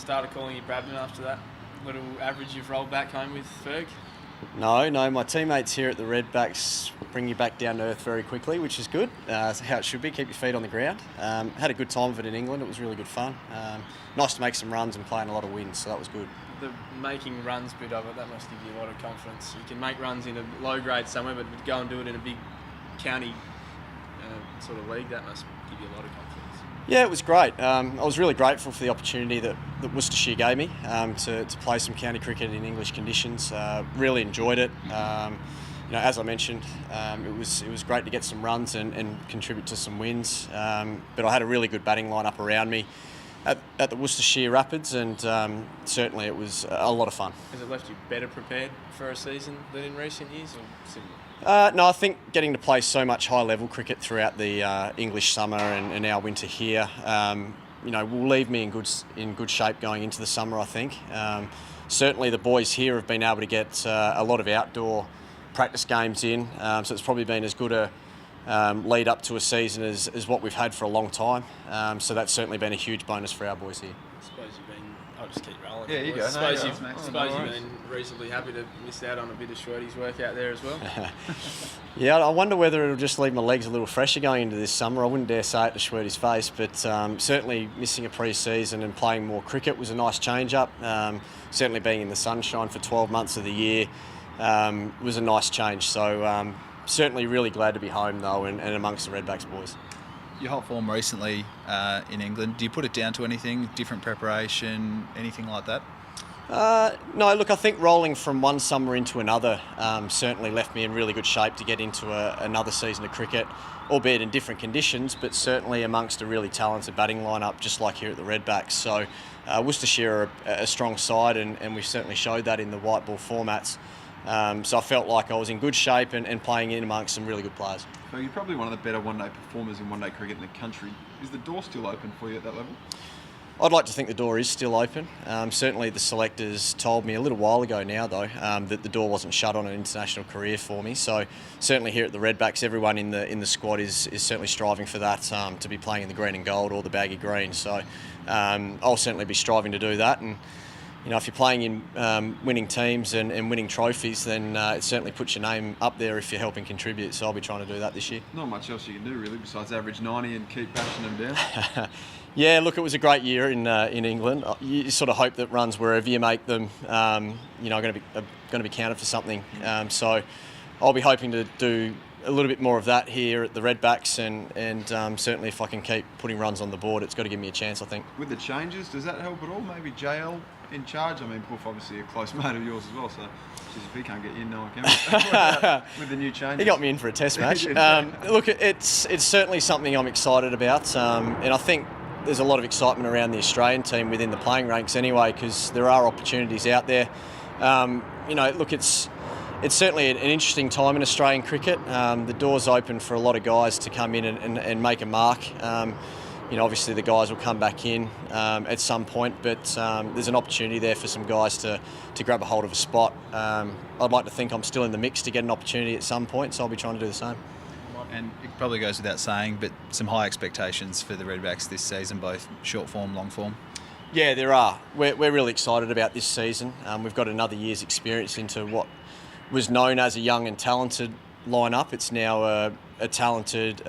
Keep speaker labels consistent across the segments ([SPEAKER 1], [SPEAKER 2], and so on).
[SPEAKER 1] started calling you Bradman after that little average you've rolled back home with Ferg?
[SPEAKER 2] No, my teammates here at the Redbacks bring you back down to earth very quickly, which is good. It's how it should be, keep your feet on the ground. Had a good time of it in England, it was really good fun. Nice to make some runs and play in a lot of wins, so that was good.
[SPEAKER 1] The making runs bit of it, that must give you a lot of confidence. You can make runs in a low grade somewhere, but go and do it in a big county sort of league, that must give you a lot of confidence.
[SPEAKER 2] Yeah, it was great. I was really grateful for the opportunity that Worcestershire gave me to play some county cricket in English conditions. Really enjoyed it. As I mentioned, it was great to get some runs and contribute to some wins. But I had a really good batting lineup around me at the Worcestershire Rapids, and certainly it was a lot of fun.
[SPEAKER 1] Has it left you better prepared for a season than in recent years, or similar?
[SPEAKER 2] No, I think getting to play so much high-level cricket throughout the English summer and our winter here, will leave me in good shape going into the summer, I think. Certainly the boys here have been able to get a lot of outdoor practice games in, so it's probably been as good a lead up to a season as what we've had for a long time. So that's certainly been a huge bonus for our boys here.
[SPEAKER 1] I suppose you've been... I'll just keep rolling.
[SPEAKER 3] Yeah, you go.
[SPEAKER 1] I suppose you've been reasonably happy to miss out on a bit of Shorty's work out there as well.
[SPEAKER 2] Yeah, I wonder whether it'll just leave my legs a little fresher going into this summer. I wouldn't dare say it to Shwerty's face, but certainly missing a pre-season and playing more cricket was a nice change-up. Certainly being in the sunshine for 12 months of the year was a nice change. So certainly really glad to be home, though, and amongst the Redbacks boys.
[SPEAKER 3] Your hot form recently in England, do you put it down to anything, different preparation, anything like that?
[SPEAKER 2] No, look, I think rolling from one summer into another certainly left me in really good shape to get into another season of cricket, albeit in different conditions, but certainly amongst a really talented batting lineup, just like here at the Redbacks. So Worcestershire are a strong side, and we've certainly showed that in the white ball formats. So I felt like I was in good shape and playing in amongst some really good players.
[SPEAKER 4] So you're probably one of the better one-day performers in one-day cricket in the country. Is the door still open for you at that level?
[SPEAKER 2] I'd like to think the door is still open. Certainly the selectors told me a little while ago now, though, that the door wasn't shut on an international career for me. So certainly here at the Redbacks, everyone in the squad is certainly striving for that, to be playing in the green and gold or the baggy green. So I'll certainly be striving to do that. And if you're playing in winning teams and winning trophies, then it certainly puts your name up there if you're helping contribute. So I'll be trying to do that this year.
[SPEAKER 4] Not much else you can do, really, besides average 90 and keep bashing them down.
[SPEAKER 2] Yeah, look, it was a great year in England. You sort of hope that runs wherever you make them, are going to be counted for something. So I'll be hoping to do a little bit more of that here at the Redbacks, and certainly if I can keep putting runs on the board, it's got to give me a chance, I think.
[SPEAKER 4] With the changes, does that help at all? Maybe JL in charge? I mean, Puff obviously a close mate of yours as well, so if he can't get in, no one can. With the new changes.
[SPEAKER 2] He got me in for a test match. Look, it's certainly something I'm excited about, and I think there's a lot of excitement around the Australian team within the playing ranks anyway, because there are opportunities out there. Look, it's certainly an interesting time in Australian cricket. The door's open for a lot of guys to come in and make a mark. Obviously the guys will come back in at some point, but there's an opportunity there for some guys to grab a hold of a spot. I'd like to think I'm still in the mix to get an opportunity at some point, so I'll be trying to do the same.
[SPEAKER 3] And it probably goes without saying, but some high expectations for the Redbacks this season, both short form, long form.
[SPEAKER 2] Yeah, there are. We're really excited about this season. We've got another year's experience into what was known as a young and talented lineup. It's now a talented,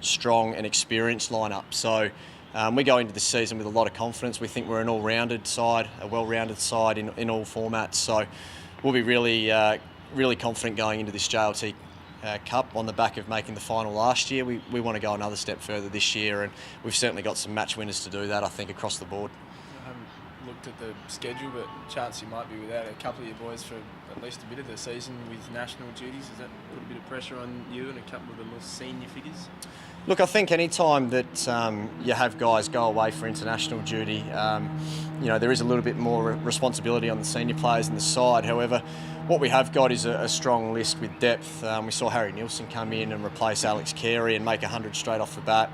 [SPEAKER 2] strong and experienced lineup. So we go into this season with a lot of confidence. We think we're an all-rounded side, a well-rounded side in all formats. So we'll be really confident going into this JLT Cup on the back of making the final last year. We want to go another step further this year, and we've certainly got some match winners to do that, I think, across the board.
[SPEAKER 1] I haven't looked at the schedule, but chance you might be without a couple of your boys for at least a bit of the season with national duties. Does that put a bit of pressure on you and a couple of the more senior figures?
[SPEAKER 2] Look, I think any time that you have guys go away for international duty, there is a little bit more responsibility on the senior players in the side. However, what we have got is a strong list with depth. We saw Harry Nielsen come in and replace Alex Carey and make 100 straight off the bat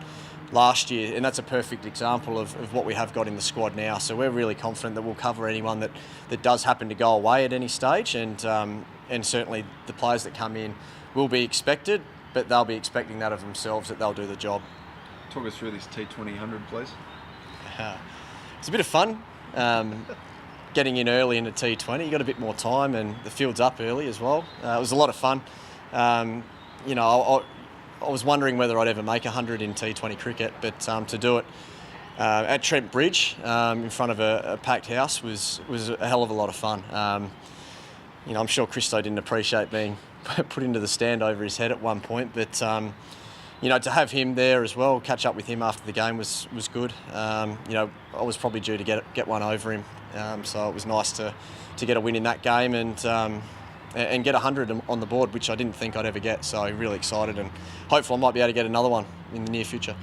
[SPEAKER 2] last year, and that's a perfect example of what we have got in the squad now. So we're really confident that we'll cover anyone that does happen to go away at any stage, and certainly the players that come in will be expected, but they'll be expecting that of themselves, that they'll do the job.
[SPEAKER 4] Talk us through this T20 100, please.
[SPEAKER 2] It's a bit of fun. getting in early in the T20. You got a bit more time, and the field's up early as well. It was a lot of fun. You know, I was wondering whether I'd ever make 100 in T20 cricket, but to do it at Trent Bridge in front of a packed house was a hell of a lot of fun. You know, I'm sure Christo didn't appreciate being put into the stand over his head at one point, but you know, to have him there as well, catch up with him after the game was good. You know, I was probably due to get one over him, so it was nice to get a win in that game and get 100 on the board, which I didn't think I'd ever get. So really excited, and hopefully I might be able to get another one in the near future.